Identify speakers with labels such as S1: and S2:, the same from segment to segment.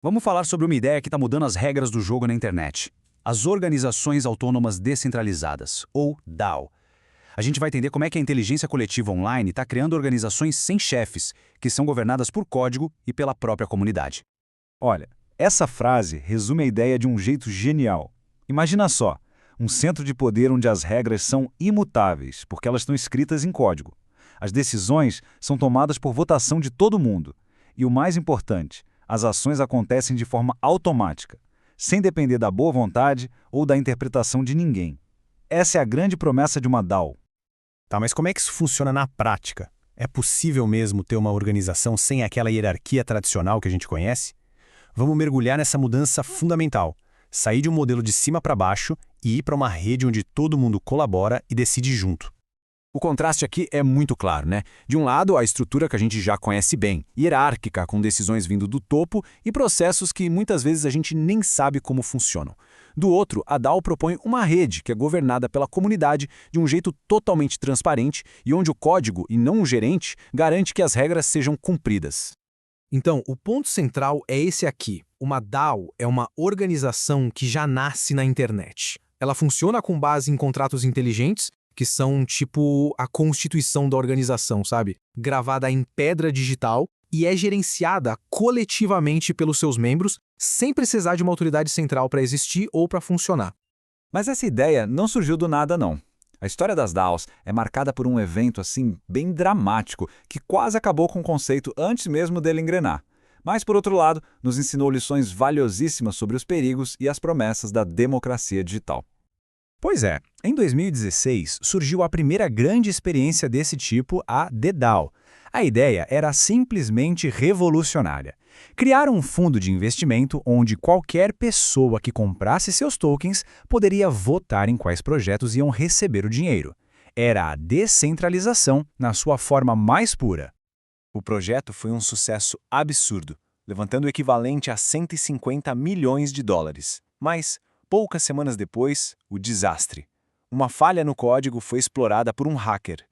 S1: Vamos falar sobre uma ideia que está mudando as regras do jogo na internet. As Organizações Autônomas Descentralizadas, ou DAO. A gente vai entender como é que a inteligência coletiva online está criando organizações sem chefes, que são governadas por código e pela própria comunidade.
S2: Olha, essa frase resume a ideia de um jeito genial. Imagina só, um centro de poder onde as regras são imutáveis, porque elas estão escritas em código. As decisões são tomadas por votação de todo mundo. E o mais importante, as ações acontecem de forma automática, sem depender da boa vontade ou da interpretação de ninguém. Essa é a grande promessa de uma DAO.
S3: Tá, mas como é que isso funciona na prática? É possível mesmo ter uma organização sem aquela hierarquia tradicional que a gente conhece? Vamos mergulhar nessa mudança fundamental. Sair de um modelo de cima para baixo e ir para uma rede onde todo mundo colabora e decide junto.
S1: O contraste aqui é muito claro, né? De um lado, a estrutura que a gente já conhece bem, hierárquica, com decisões vindo do topo e processos que muitas vezes a gente nem sabe como funcionam. Do outro, a DAO propõe uma rede que é governada pela comunidade de um jeito totalmente transparente e onde o código, e não o gerente, garante que as regras sejam cumpridas.
S4: Então, o ponto central é esse aqui. Uma DAO é uma organização que já nasce na internet. Ela funciona com base em contratos inteligentes, que são tipo a constituição da organização, sabe? Gravada em pedra digital e é gerenciada coletivamente pelos seus membros, sem precisar de uma autoridade central para existir ou para funcionar.
S2: Mas essa ideia não surgiu do nada, não. A história das DAOs é marcada por um evento assim bem dramático, que quase acabou com o conceito antes mesmo dele engrenar. Mas, por outro lado, nos ensinou lições valiosíssimas sobre os perigos e as promessas da democracia digital.
S3: Pois é, em 2016 surgiu a primeira grande experiência desse tipo, a The DAO. A ideia era simplesmente revolucionária. Criar um fundo de investimento onde qualquer pessoa que comprasse seus tokens poderia votar em quais projetos iam receber o dinheiro. Era a descentralização na sua forma mais pura. O projeto foi um sucesso absurdo, levantando o equivalente a 150 milhões de dólares. Mas, poucas semanas depois, o desastre. Uma falha no código foi explorada por um hacker.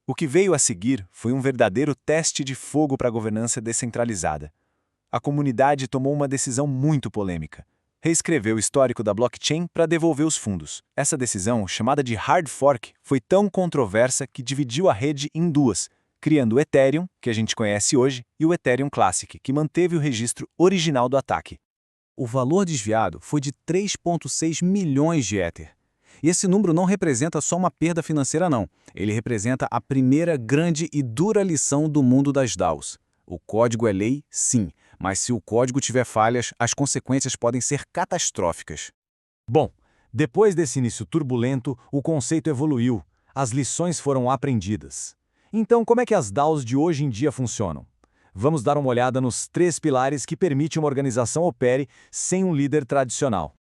S3: O que veio a seguir foi um verdadeiro teste de fogo para a governança descentralizada. A comunidade tomou uma decisão muito polêmica. Reescreveu o histórico da blockchain para devolver os fundos. Essa decisão, chamada de hard fork, foi tão controversa que dividiu a rede em duas, criando o Ethereum, que a gente conhece hoje, e o Ethereum Classic, que manteve o registro original do ataque. O valor desviado foi de 3,6 milhões de Ether. E esse número não representa só uma perda financeira, não. Ele representa a primeira grande e dura lição do mundo das DAOs. O código é lei, sim, mas se o código tiver falhas, as consequências podem ser catastróficas. Bom, depois desse início turbulento, o conceito evoluiu. As lições foram aprendidas. Então, como é que as DAOs de hoje em dia funcionam? Vamos dar uma olhada nos 3 pilares que permitem uma organização opere sem um líder tradicional.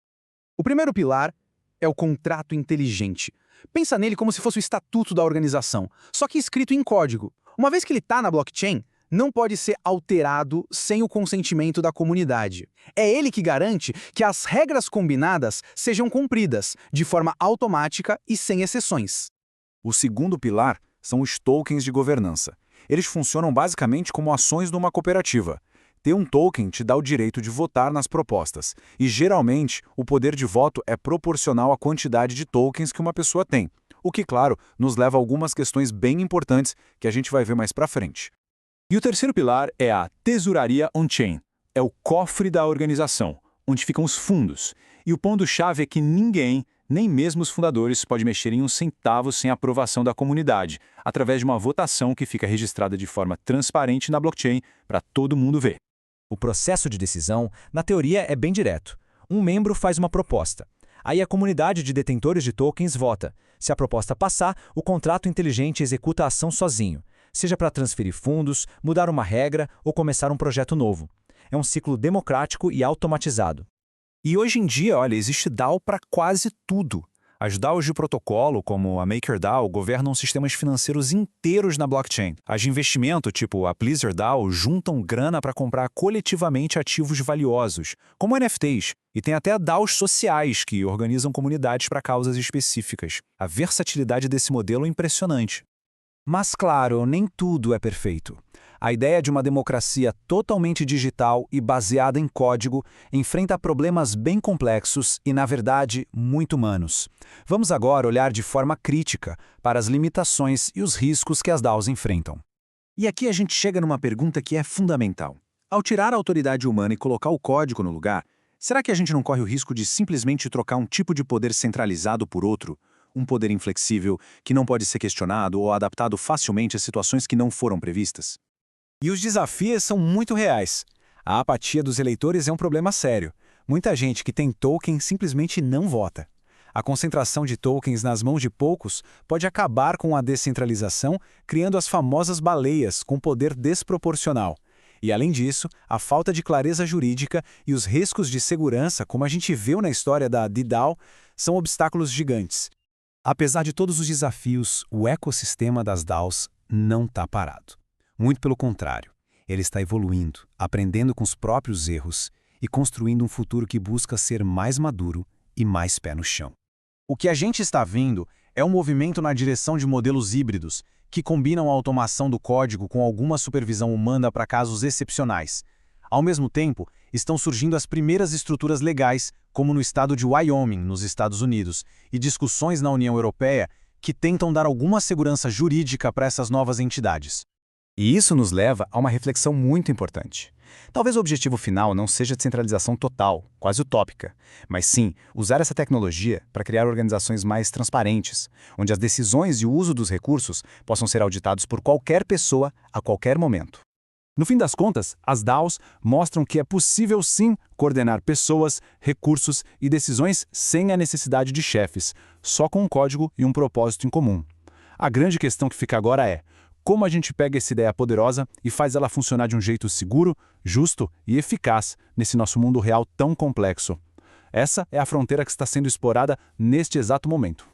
S4: O primeiro pilar é o contrato inteligente. Pensa nele como se fosse o estatuto da organização, só que escrito em código. Uma vez que ele está na blockchain, não pode ser alterado sem o consentimento da comunidade. É ele que garante que as regras combinadas sejam cumpridas, de forma automática e sem exceções.
S2: O segundo pilar são os tokens de governança. Eles funcionam basicamente como ações numa cooperativa. Ter um token te dá o direito de votar nas propostas, e geralmente o poder de voto é proporcional à quantidade de tokens que uma pessoa tem, o que, claro, nos leva a algumas questões bem importantes que a gente vai ver mais pra frente.
S3: E o terceiro pilar é a tesouraria on-chain. É o cofre da organização, onde ficam os fundos. E o ponto-chave é que ninguém, nem mesmo os fundadores, pode mexer em um centavo sem aprovação da comunidade, através de uma votação que fica registrada de forma transparente na blockchain para todo mundo ver.
S5: O processo de decisão, na teoria, é bem direto. Um membro faz uma proposta. Aí a comunidade de detentores de tokens vota. Se a proposta passar, o contrato inteligente executa a ação sozinho, seja para transferir fundos, mudar uma regra ou começar um projeto novo. É um ciclo democrático e automatizado.
S3: E hoje em dia, olha, existe DAO para quase tudo. As DAOs de protocolo, como a MakerDAO, governam sistemas financeiros inteiros na blockchain. As de investimento, tipo a PleasrDAO, juntam grana para comprar coletivamente ativos valiosos, como NFTs. E tem até DAOs sociais, que organizam comunidades para causas específicas. A versatilidade desse modelo é impressionante.
S2: Mas, claro, nem tudo é perfeito. A ideia de uma democracia totalmente digital e baseada em código enfrenta problemas bem complexos e, na verdade, muito humanos. Vamos agora olhar de forma crítica para as limitações e os riscos que as DAOs enfrentam.
S1: E aqui a gente chega numa pergunta que é fundamental. Ao tirar a autoridade humana e colocar o código no lugar, será que a gente não corre o risco de simplesmente trocar um tipo de poder centralizado por outro? Um poder inflexível, que não pode ser questionado ou adaptado facilmente a situações que não foram previstas?
S3: E os desafios são muito reais. A apatia dos eleitores é um problema sério. Muita gente que tem token simplesmente não vota. A concentração de tokens nas mãos de poucos pode acabar com a descentralização, criando as famosas baleias com poder desproporcional. E, além disso, a falta de clareza jurídica e os riscos de segurança, como a gente viu na história da DAO, são obstáculos gigantes. Apesar de todos os desafios, o ecossistema das DAOs não está parado. Muito pelo contrário, ele está evoluindo, aprendendo com os próprios erros e construindo um futuro que busca ser mais maduro e mais pé no chão.
S1: O que a gente está vendo é um movimento na direção de modelos híbridos, que combinam a automação do código com alguma supervisão humana para casos excepcionais. Ao mesmo tempo, estão surgindo as primeiras estruturas legais, como no estado de Wyoming, nos Estados Unidos, e discussões na União Europeia que tentam dar alguma segurança jurídica para essas novas entidades.
S3: E isso nos leva a uma reflexão muito importante. Talvez o objetivo final não seja descentralização total, quase utópica, mas sim usar essa tecnologia para criar organizações mais transparentes, onde as decisões e o uso dos recursos possam ser auditados por qualquer pessoa a qualquer momento.
S2: No fim das contas, as DAOs mostram que é possível sim coordenar pessoas, recursos e decisões sem a necessidade de chefes, só com um código e um propósito em comum. A grande questão que fica agora é: como a gente pega essa ideia poderosa e faz ela funcionar de um jeito seguro, justo e eficaz nesse nosso mundo real tão complexo? Essa é a fronteira que está sendo explorada neste exato momento.